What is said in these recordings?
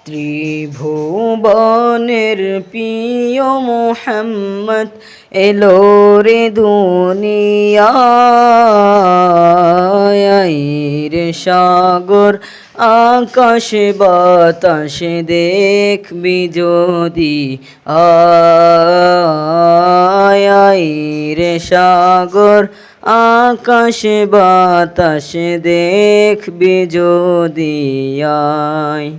ত্রিভুবনের প্রিয় মোহাম্মদ এলো রে দুনিয়ায় রে সাগর আকাশে বাতাসে দেখবি যদি আয় রে সাগর আকাশে বাতাসে দেখবি যদি আয়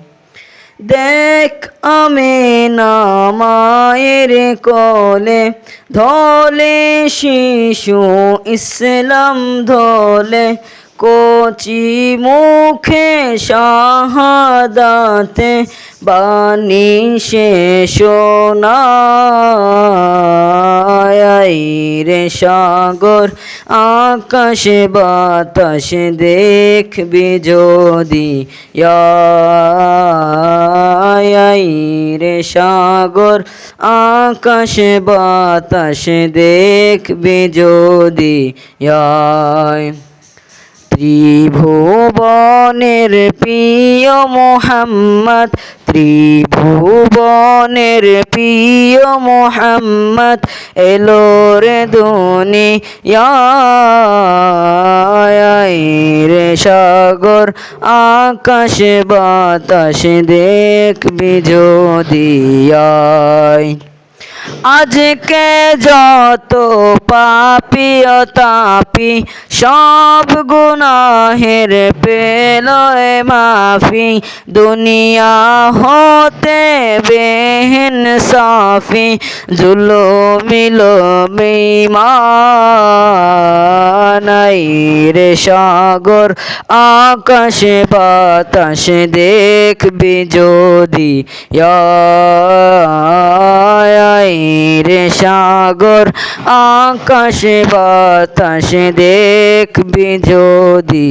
দেখ আমিনা মায়ের কোলে ধলে শিশু ইসলাম ধলে কচি মুখে শাহাদাতে বাণী সে শোনায় রে সাগর আকাশে বাতাসে দেখবি যদি রে সাগর আকাশে বাতাসে দেখবি যদি ত্রিভুবনের প্রিয় মোহাম্মদ ত্রিভুবনের প্রিয় মোহাম্মদ এলো রে দুনিয়ায় রে সাগর আকাশে বাতাসে দেখবি যদি আজকে যত পাপী ও তাপী সব গুনাহের পেল মাফি দুনিয়া হতে বেইনসাফি জুলুমিল বেঈমান রে সাগর আকাশে বাতাসে দেখবি যদি রে সাগর আকাশে বাতাসে দেখবি যদি